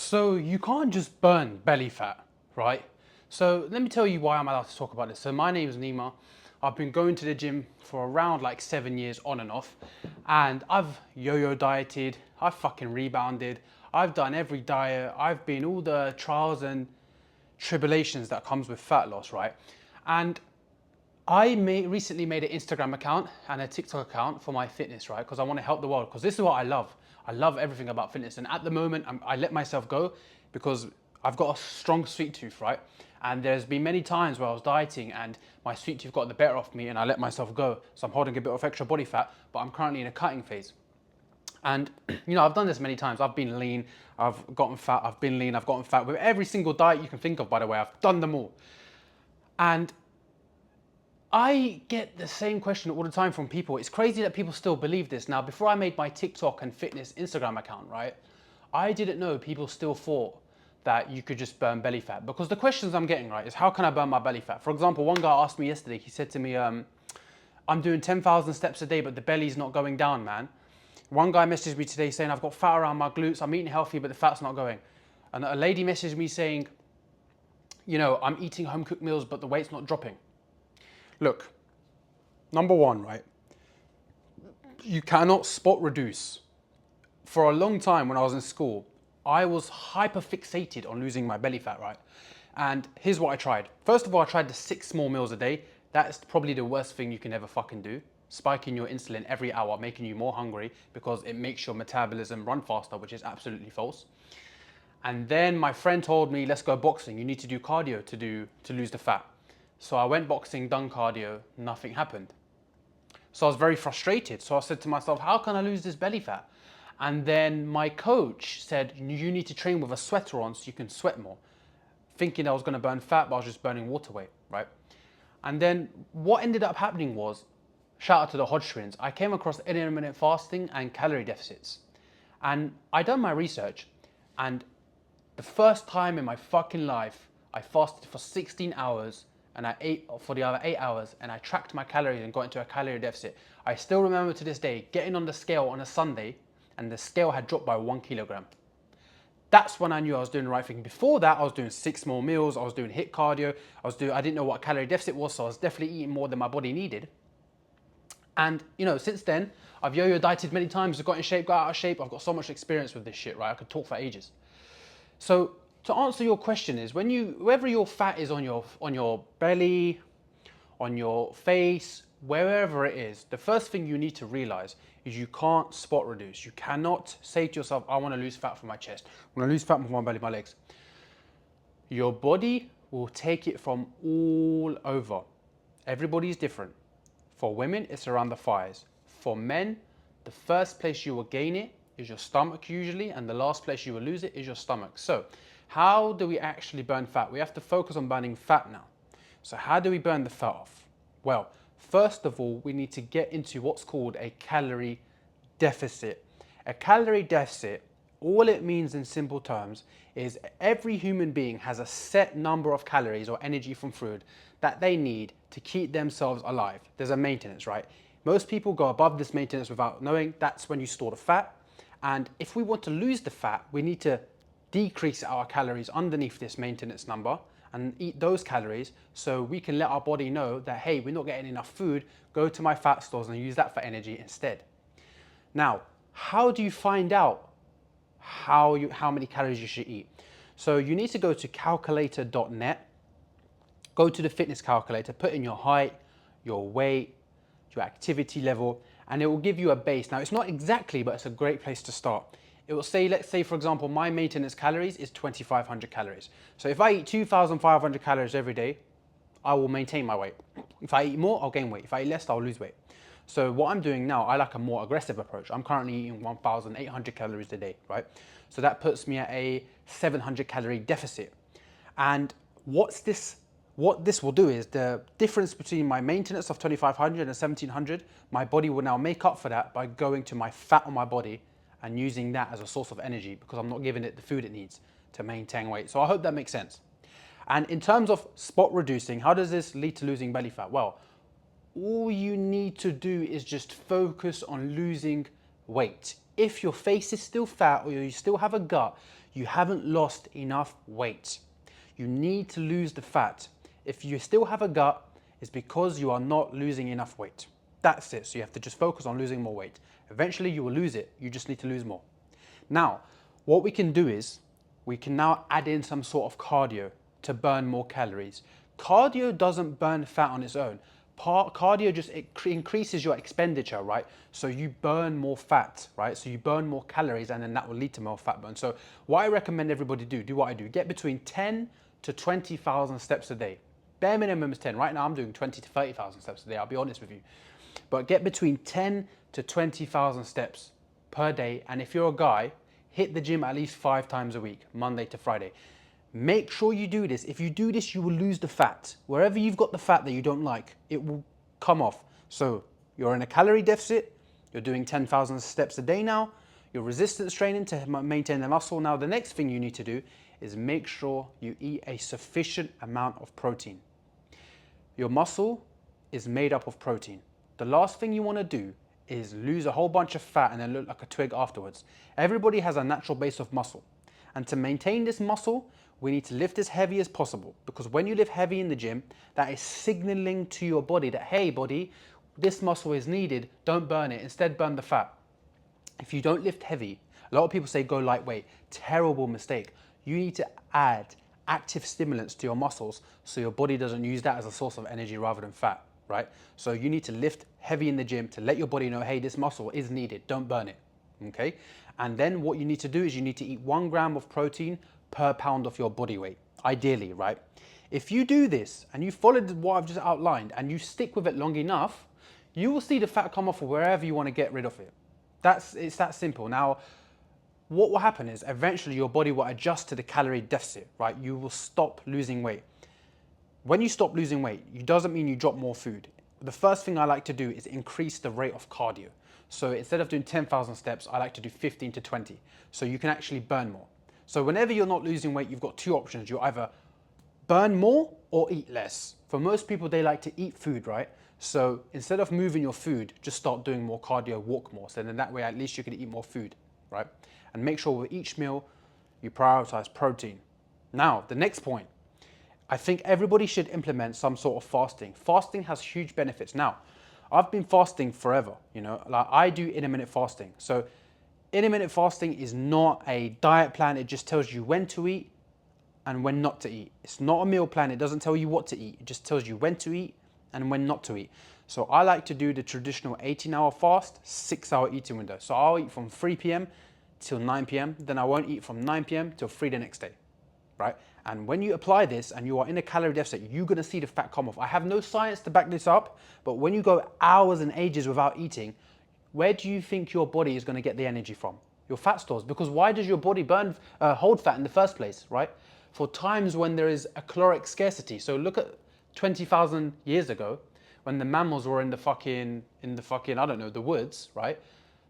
So you can't just burn belly fat, right? So let me tell you why I'm allowed to talk about this. So my name is Nima. I've been going to the gym for around like 7 years on and off. And I've yo-yo dieted, I've fucking rebounded, I've done every diet, I've been all the trials and tribulations that comes with fat loss, right? And recently made an Instagram account and a TikTok account for my fitness, right? Because I want to help the world. Because this is what I love. I love everything about fitness. And at the moment, I let myself go because I've got a strong sweet tooth, right? And there's been many times where I was dieting and my sweet tooth got the better of me and I let myself go. So I'm holding a bit of extra body fat, but I'm currently in a cutting phase. And I've done this many times. I've been lean, I've gotten fat, I've been lean, I've gotten fat. With every single diet you can think of, by the way, I've done them all. And I get the same question all the time from people. It's crazy that people still believe this. Now, before I made my TikTok and fitness Instagram account, right, I didn't know people still thought that you could just burn belly fat. Because the questions I'm getting, right, is how can I burn my belly fat? For example, one guy asked me yesterday, he said to me, I'm doing 10,000 steps a day, but the belly's not going down, man. One guy messaged me today saying, I've got fat around my glutes, I'm eating healthy, but the fat's not going. And a lady messaged me saying, I'm eating home cooked meals, but the weight's not dropping. Look, number one, right? You cannot spot reduce. For a long time when I was in school, I was hyper fixated on losing my belly fat, right? And here's what I tried. First of all, I tried the 6 small meals a day. That's probably the worst thing you can ever fucking do. Spiking your insulin every hour, making you more hungry because it makes your metabolism run faster, which is absolutely false. And then my friend told me, let's go boxing. You need to do cardio to lose the fat. So I went boxing, done cardio, nothing happened. So I was very frustrated. So I said to myself, how can I lose this belly fat? And then my coach said, you need to train with a sweater on so you can sweat more. Thinking I was gonna burn fat, but I was just burning water weight, right? And then what ended up happening was, shout out to the Hodge twins, I came across intermittent fasting and calorie deficits. And I done my research, and the first time in my fucking life, I fasted for 16 hours and I ate for the other 8 hours and I tracked my calories and got into a calorie deficit. I still remember to this day getting on the scale on a Sunday and the scale had dropped by 1 kilogram. That's when I knew I was doing the right thing. Before that, I was doing 6 more meals, I was doing HIIT cardio, I didn't know what calorie deficit was, so I was definitely eating more than my body needed. And since then, I've yo-yo dieted many times, I've got in shape, got out of shape, I've got so much experience with this shit, right? I could talk for ages. So to answer your question is, wherever your fat is on your belly, on your face, wherever it is, the first thing you need to realize is you can't spot reduce. You cannot say to yourself, I want to lose fat from my chest, I want to lose fat from my belly, my legs. Your body will take it from all over. Everybody's different. For women, it's around the thighs. For men, the first place you will gain it is your stomach usually, and the last place you will lose it is your stomach. So how do we actually burn fat? We have to focus on burning fat now. So how do we burn the fat off? Well, first of all, we need to get into what's called a calorie deficit. A calorie deficit, all it means in simple terms is every human being has a set number of calories or energy from food that they need to keep themselves alive. There's a maintenance, right? Most people go above this maintenance without knowing. That's when you store the fat. And if we want to lose the fat, we need to decrease our calories underneath this maintenance number and eat those calories so we can let our body know that, hey, we're not getting enough food, go to my fat stores and use that for energy instead. Now, how do you find out how many calories you should eat? So you need to go to calculator.net, go to the fitness calculator, put in your height, your weight, your activity level, and it will give you a base. Now, it's not exactly, but it's a great place to start. It will say, let's say, for example, my maintenance calories is 2,500 calories. So if I eat 2,500 calories every day, I will maintain my weight. If I eat more, I'll gain weight. If I eat less, I'll lose weight. So what I'm doing now, I like a more aggressive approach. I'm currently eating 1,800 calories a day, right? So that puts me at a 700 calorie deficit. And what this will do is the difference between my maintenance of 2,500 and 1,700, my body will now make up for that by going to my fat on my body and using that as a source of energy because I'm not giving it the food it needs to maintain weight. So I hope that makes sense. And in terms of spot reducing, how does this lead to losing belly fat? Well, all you need to do is just focus on losing weight. If your face is still fat or you still have a gut, you haven't lost enough weight. You need to lose the fat. If you still have a gut, it's because you are not losing enough weight. That's it. So you have to just focus on losing more weight. Eventually you will lose it. You just need to lose more. Now, what we can do is we can now add in some sort of cardio to burn more calories. Cardio doesn't burn fat on its own. Cardio just increases your expenditure, right? So you burn more fat, right? So you burn more calories, and then that will lead to more fat burn. So what I recommend everybody do what I do. Get between 10 to 20,000 steps a day. Bare minimum is 10. Right now I'm doing 20 to 30,000 steps a day, I'll be honest with you. But get between 10 to 20,000 steps per day. And if you're a guy, hit the gym at least 5 times a week, Monday to Friday. Make sure you do this. If you do this, you will lose the fat. Wherever you've got the fat that you don't like, it will come off. So you're in a calorie deficit, you're doing 10,000 steps a day now, you're resistance training to maintain the muscle. Now, the next thing you need to do is make sure you eat a sufficient amount of protein. Your muscle is made up of protein. The last thing you want to do is lose a whole bunch of fat and then look like a twig afterwards. Everybody has a natural base of muscle. And to maintain this muscle, we need to lift as heavy as possible, because when you lift heavy in the gym, that is signaling to your body that, hey body, this muscle is needed, don't burn it, instead burn the fat. If you don't lift heavy, a lot of people say go lightweight. Terrible mistake. You need to add active stimulants to your muscles so your body doesn't use that as a source of energy rather than fat, right? So you need to lift heavy in the gym to let your body know, hey, this muscle is needed, don't burn it, okay? And then what you need to do is you need to eat 1 gram of protein per pound of your body weight, ideally, right? If you do this and you follow what I've just outlined and you stick with it long enough, you will see the fat come off wherever you want to get rid of it. It's that simple. Now, what will happen is eventually your body will adjust to the calorie deficit, right? You will stop losing weight. When you stop losing weight, it doesn't mean you drop more food. The first thing I like to do is increase the rate of cardio. So instead of doing 10,000 steps, I like to do 15 to 20. So you can actually burn more. So whenever you're not losing weight, you've got 2 options. You either burn more or eat less. For most people, they like to eat food, right? So instead of moving your food, just start doing more cardio, walk more. So then that way, at least you can eat more food, right? And make sure with each meal, you prioritize protein. Now, the next point, I think everybody should implement some sort of fasting. Fasting has huge benefits. Now, I've been fasting forever, you know, like I do intermittent fasting. So intermittent fasting is not a diet plan. It just tells you when to eat and when not to eat. It's not a meal plan. It doesn't tell you what to eat. It just tells you when to eat and when not to eat. So I like to do the traditional 18-hour fast, 6-hour eating window. So I'll eat from 3 p.m. till 9 p.m. Then I won't eat from 9 p.m. till 3 the next day, right? And when you apply this and you are in a calorie deficit, you're gonna see the fat come off. I have no science to back this up, but when you go hours and ages without eating, where do you think your body is gonna get the energy from? Your fat stores. Because why does your body hold fat in the first place, right? For times when there is a caloric scarcity. So look at 20,000 years ago, when the mammals were in the fucking, I don't know, the woods, right?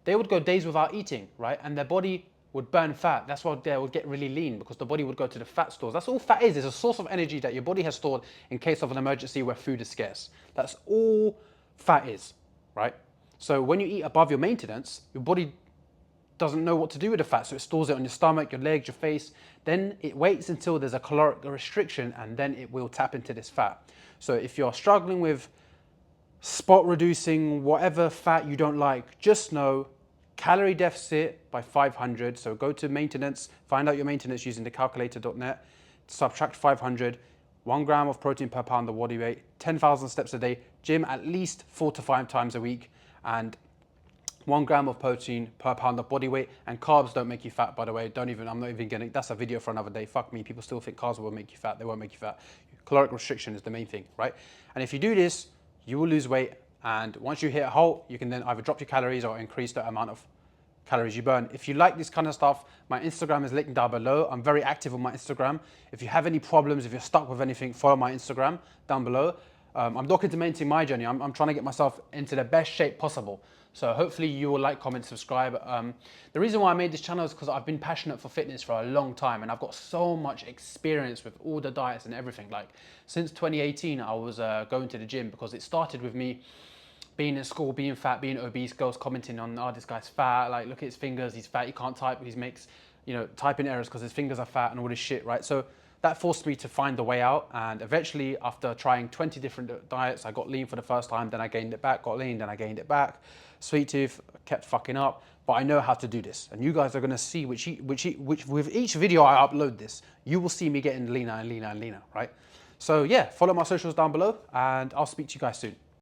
They would go days without eating, right? And their body would burn fat. That's why they would get really lean, because the body would go to the fat stores. That's all fat is. It's a source of energy that your body has stored in case of an emergency where food is scarce. That's all fat is, right? So when you eat above your maintenance, your body doesn't know what to do with the fat. So it stores it on your stomach, your legs, your face. Then it waits until there's a caloric restriction, and then it will tap into this fat. So if you're struggling with spot reducing, whatever fat you don't like, just know calorie deficit by 500. So go to maintenance, find out your maintenance using the calculator.net, subtract 500, 1 gram of protein per pound of body weight, 10,000 steps a day, gym at least 4 to 5 times a week, and 1 gram of protein per pound of body weight. And carbs don't make you fat, by the way. I'm not even gonna, that's a video for another day. Fuck me, people still think carbs will make you fat. They won't make you fat. Caloric restriction is the main thing, right? And if you do this, you will lose weight. And once you hit a halt, you can then either drop your calories or increase the amount of calories you burn. If you like this kind of stuff, my Instagram is linked down below. I'm very active on my Instagram. If you have any problems, if you're stuck with anything, follow my Instagram down below. I'm documenting my journey. I'm trying to get myself into the best shape possible. So hopefully you will like, comment, subscribe. The reason why I made this channel is because I've been passionate for fitness for a long time, and I've got so much experience with all the diets and everything. Like since 2018, I was going to the gym because it started with me being in school, being fat, being obese, girls commenting on, oh, this guy's fat, like look at his fingers, he's fat, he can't type, typing errors because his fingers are fat and all this shit, right? So that forced me to find the way out. And eventually, after trying 20 different diets, I got lean for the first time, then I gained it back, got lean, then I gained it back. Sweet tooth, kept fucking up, but I know how to do this. And you guys are gonna see which with each video I upload this, you will see me getting leaner and leaner and leaner, right? So yeah, follow my socials down below and I'll speak to you guys soon.